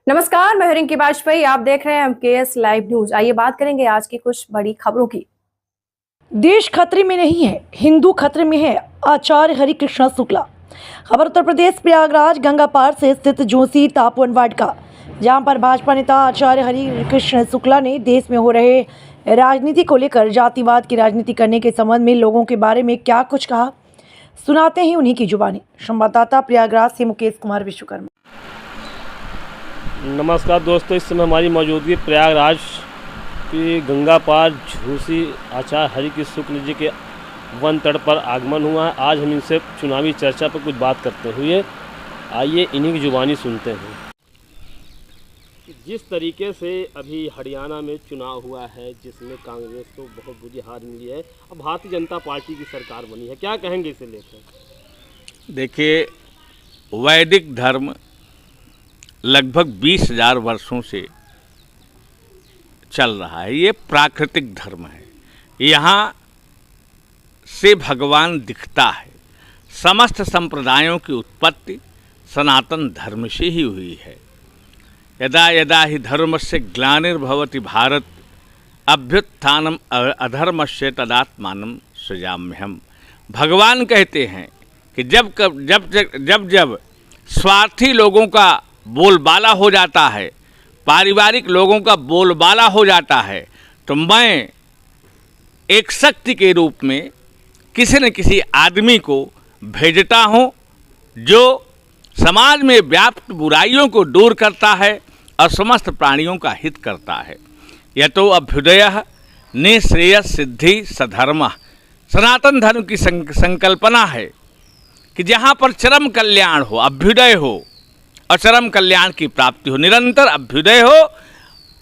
नमस्कार, मैं रिंकी वाजपेयी। आप देख रहे हैं एमकेएस लाइव न्यूज। आइए बात करेंगे आज की कुछ बड़ी खबरों की। देश खतरे में नहीं है, हिंदू खतरे में है, आचार्य हरिकृष्ण शुक्ला। खबर उत्तर प्रदेश प्रयागराज गंगा पार से स्थित जोशी तापवन वार्ड का, जहां पर भाजपा नेता आचार्य हरिकृष्ण शुक्ला ने देश में हो रहे राजनीति को लेकर जातिवाद की राजनीति करने के संबंध में लोगों के बारे में क्या कुछ कहा, सुनाते हैं उन्हीं की जुबानी। संवाददाता प्रयागराज से मुकेश कुमार विश्वकर्मा। नमस्कार दोस्तों, इस समय हमारी मौजूदगी प्रयागराज की गंगा पार झूसी आचार्य हरिकृष्ण शुक्ल जी के वन तट पर आगमन हुआ है। आज हम इनसे चुनावी चर्चा पर कुछ बात करते हुए आइए इन्हीं की जुबानी सुनते हैं। जिस तरीके से अभी हरियाणा में चुनाव हुआ है, जिसमें कांग्रेस को बहुत बुरी हार मिली है, अब भारतीय जनता पार्टी की सरकार बनी है, क्या कहेंगे इसे लेकर? देखिए, वैदिक धर्म लगभग 20,000 वर्षों से चल रहा है। ये प्राकृतिक धर्म है, यहाँ से भगवान दिखता है। समस्त संप्रदायों की उत्पत्ति सनातन धर्म से ही हुई है। यदा यदा ही धर्मस्य ग्लानिर्भवति भारत अभ्युत्थानम अधर्मस्य तदात्मानं सृजाम्यहम्। भगवान कहते हैं कि जब स्वार्थी लोगों का बोलबाला हो जाता है, पारिवारिक लोगों का बोलबाला हो जाता है, तो मैं एक शक्ति के रूप में किसी न किसी आदमी को भेजता हूँ जो समाज में व्याप्त बुराइयों को दूर करता है और समस्त प्राणियों का हित करता है। यतो अभ्युदयः निःश्रेयस सिद्धि सधर्मः। सनातन धर्म की संकल्पना है कि जहाँ पर चरम कल्याण हो, अभ्युदय हो और चरम कल्याण की प्राप्ति हो, निरंतर अभ्युदय हो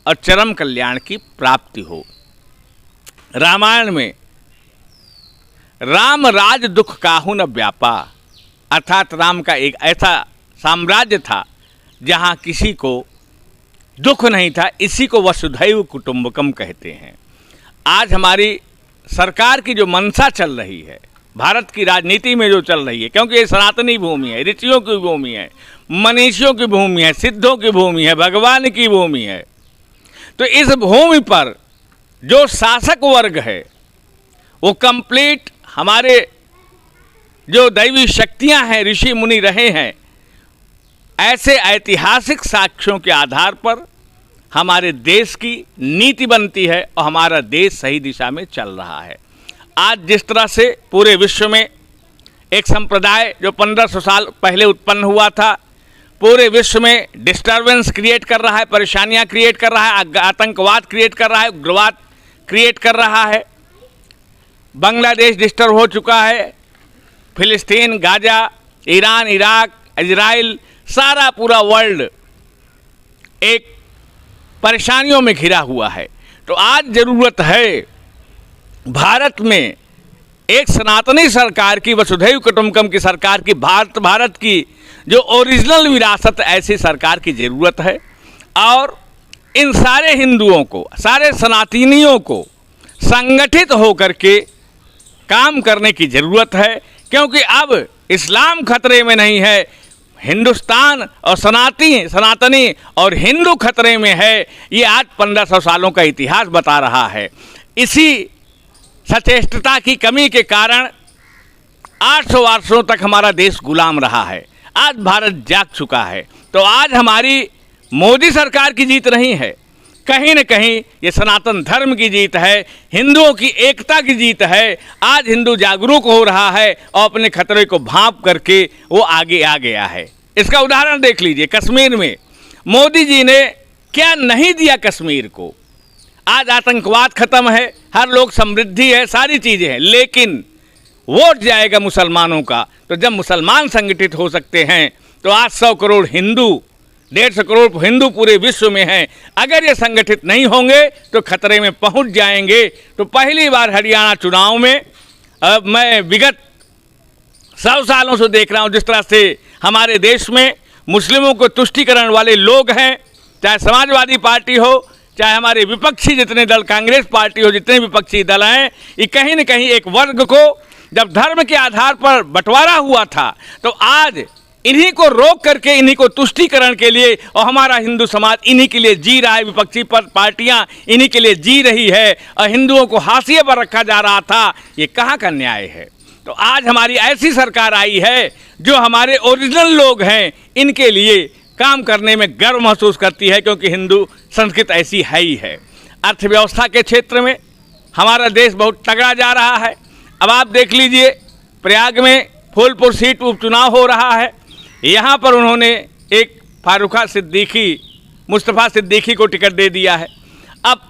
और चरम कल्याण की प्राप्ति हो। रामायण में राम राज दुख काहू न व्यापा, अर्थात राम का एक ऐसा साम्राज्य था जहाँ किसी को दुख नहीं था। इसी को वसुधैव कुटुंबकम कहते हैं। आज हमारी सरकार की जो मंशा चल रही है, भारत की राजनीति में जो चल रही है, क्योंकि ये सनातनी भूमि है, ऋषियों की भूमि है, मनीषियों की भूमि है, सिद्धों की भूमि है, भगवान की भूमि है, तो इस भूमि पर जो शासक वर्ग है वो कंप्लीट हमारे जो दैवी शक्तियां हैं, ऋषि मुनि रहे हैं, ऐसे ऐतिहासिक साक्ष्यों के आधार पर हमारे देश की नीति बनती है और हमारा देश सही दिशा में चल रहा है। आज जिस तरह से पूरे विश्व में एक संप्रदाय जो 1500 साल पहले उत्पन्न हुआ था, पूरे विश्व में डिस्टर्बेंस क्रिएट कर रहा है, परेशानियां क्रिएट कर रहा है, आतंकवाद क्रिएट कर रहा है, उग्रवाद क्रिएट कर रहा है। बांग्लादेश डिस्टर्ब हो चुका है, फिलिस्तीन, गाजा, ईरान, इराक, इजराइल, सारा पूरा वर्ल्ड एक परेशानियों में घिरा हुआ है। तो आज ज़रूरत है भारत में एक सनातनी सरकार की, वसुधैव कुटुंबकम की सरकार की, भारत की जो ओरिजिनल विरासत, ऐसी सरकार की ज़रूरत है। और इन सारे हिंदुओं को, सारे सनातनियों को संगठित होकर के काम करने की ज़रूरत है, क्योंकि अब इस्लाम खतरे में नहीं है, हिंदुस्तान और सनातनी और हिंदू खतरे में है। ये आज 1500 सालों का इतिहास बता रहा है। इसी सचेष्टता की कमी के कारण 800 वर्षों तक हमारा देश गुलाम रहा है। आज भारत जाग चुका है। तो आज हमारी मोदी सरकार की जीत नहीं है, कहीं न कहीं ये सनातन धर्म की जीत है, हिंदुओं की एकता की जीत है। आज हिंदू जागरूक हो रहा है और अपने खतरे को भांप करके वो आगे आ गया है। इसका उदाहरण देख लीजिए, कश्मीर में मोदी जी ने क्या नहीं दिया कश्मीर को। आज आतंकवाद खत्म है, हर लोग समृद्धि है, सारी चीज़ें हैं, लेकिन वोट जाएगा मुसलमानों का। तो जब मुसलमान संगठित हो सकते हैं, तो आज 100 करोड़ हिंदू, 150 करोड़ हिंदू पूरे विश्व में हैं। अगर ये संगठित नहीं होंगे तो खतरे में पहुंच जाएंगे। तो पहली बार हरियाणा चुनाव में मैं विगत 100 सालों से देख रहा हूँ जिस तरह से हमारे देश में मुस्लिमों को तुष्टीकरण वाले लोग हैं, चाहे समाजवादी पार्टी हो, चाहे हमारे विपक्षी जितने दल, कांग्रेस पार्टी हो, जितने विपक्षी दल हैं, ये कहीं न कहीं एक वर्ग को जब धर्म के आधार पर बंटवारा हुआ था, तो आज इन्हीं को रोक करके, इन्हीं को तुष्टीकरण के लिए, और हमारा हिंदू समाज इन्हीं के लिए जी रहा है, विपक्षी पार्टियां इन्हीं के लिए जी रही है, और हिंदुओं को हाशिए पर रखा जा रहा था। ये कहाँ का न्याय है? तो आज हमारी ऐसी सरकार आई है जो हमारे ओरिजिनल लोग हैं इनके लिए काम करने में गर्व महसूस करती है, क्योंकि हिंदू संस्कृति ऐसी है ही है। अर्थव्यवस्था के क्षेत्र में हमारा देश बहुत तगड़ा जा रहा है। अब आप देख लीजिए, प्रयाग में फूलपुर सीट उपचुनाव हो रहा है। यहाँ पर उन्होंने एक मुस्तफ़ा सिद्दीकी को टिकट दे दिया है। अब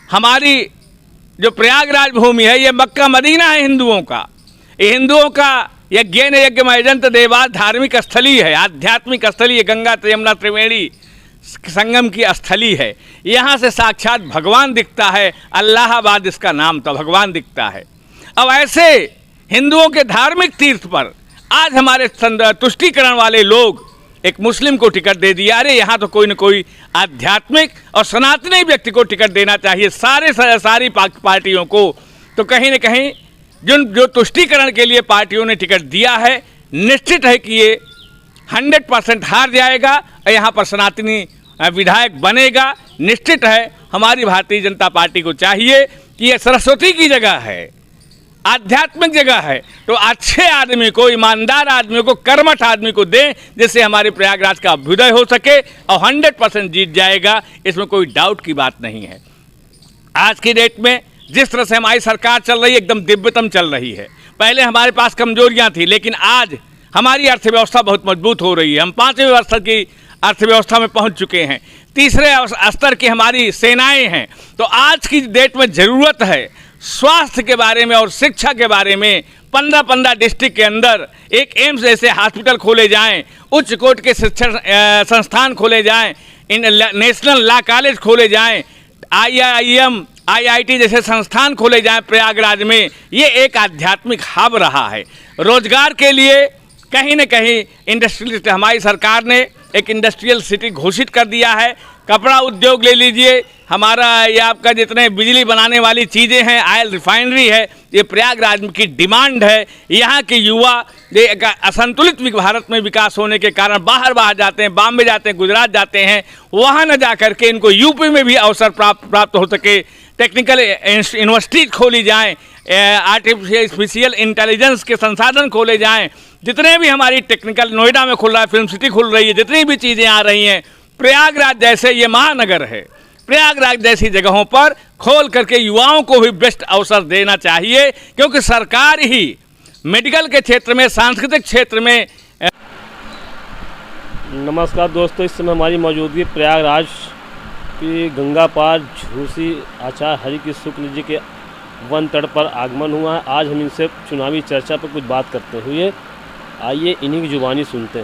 हमारी जो प्रयागराज भूमि है, ये मक्का मदीना है हिंदुओं का। ये हिंदुओं का यज्ञ यज्ञमयजंत देवास धार्मिक स्थली है, आध्यात्मिक स्थली है। गंगा यमुना त्रिवेणी संगम की स्थली है। यहाँ से साक्षात भगवान दिखता है। अल्लाहाबाद इसका नाम था, भगवान दिखता है। अब ऐसे हिंदुओं के धार्मिक तीर्थ पर आज हमारे तुष्टीकरण वाले लोग एक मुस्लिम को टिकट दे दिया। अरे यहाँ तो कोई न कोई आध्यात्मिक और सनातनी व्यक्ति को टिकट देना चाहिए, सारी पार्टियों को। तो कहीं न कहीं जो तुष्टीकरण के लिए पार्टियों ने टिकट दिया है, निश्चित है कि ये 100% हार जाएगा और यहाँ पर सनातनी विधायक बनेगा। निश्चित है हमारी भारतीय जनता पार्टी को चाहिए कि ये सरस्वती की जगह है, आध्यात्मिक जगह है, तो अच्छे आदमी को, ईमानदार आदमी को, कर्मठ आदमी को दें, जिससे हमारे प्रयागराज का अभ्युदय हो सके और 100% जीत जाएगा। इसमें कोई डाउट की बात नहीं है। आज की डेट में जिस तरह से हमारी सरकार चल रही है, एकदम दिव्यतम चल रही है। पहले हमारे पास कमजोरियां थी, लेकिन आज हमारी अर्थव्यवस्था बहुत मजबूत हो रही है। हम 5वें स्तर की अर्थव्यवस्था में पहुंच चुके हैं। तीसरे स्तर की हमारी सेनाएं हैं। तो आज की डेट में ज़रूरत है स्वास्थ्य के बारे में और शिक्षा के बारे में। 15 डिस्ट्रिक्ट के अंदर एक एम्स जैसे हॉस्पिटल खोले जाएं, उच्च कोटि के शिक्षण संस्थान खोले जाएं, नेशनल लॉ कॉलेज खोले जाएं, IIM IIT जैसे संस्थान खोले जाएं प्रयागराज में। ये एक आध्यात्मिक हब रहा है। रोजगार के लिए कहीं न कहीं इंडस्ट्रियल, हमारी सरकार ने एक इंडस्ट्रियल सिटी घोषित कर दिया है। कपड़ा उद्योग ले लीजिए, हमारा ये आपका जितने बिजली बनाने वाली चीज़ें हैं, ऑयल रिफाइनरी है, ये प्रयागराज की डिमांड है। यहाँ के युवा असंतुलित भारत में विकास होने के कारण बाहर जाते हैं, बॉम्बे जाते हैं, गुजरात जाते हैं। वहाँ न जा कर के इनको यूपी में भी अवसर प्राप्त हो सके। टेक्निकल यूनिवर्सिटी खोली जाएँ, आर्टिफिशियल इंटेलिजेंस के संसाधन खोले जाएँ। जितने भी हमारी टेक्निकल, नोएडा में खुल रहा है, फिल्म सिटी खुल रही है, जितनी भी चीज़ें आ रही हैं, प्रयागराज जैसे ये महानगर है, प्रयागराज जैसी जगहों पर खोल करके युवाओं को भी बेस्ट अवसर देना चाहिए। क्योंकि सरकार ही मेडिकल के क्षेत्र में, सांस्कृतिक क्षेत्र में। नमस्कार दोस्तों, इस समय हमारी मौजूदगी प्रयागराज की गंगा पार झूसी आचार्य हरि शुक्ल जी के वन तट पर आगमन हुआ है। आज हम इनसे चुनावी चर्चा पर कुछ बात करते हुए, आइए इन्हीं की जुबानी सुनते हैं।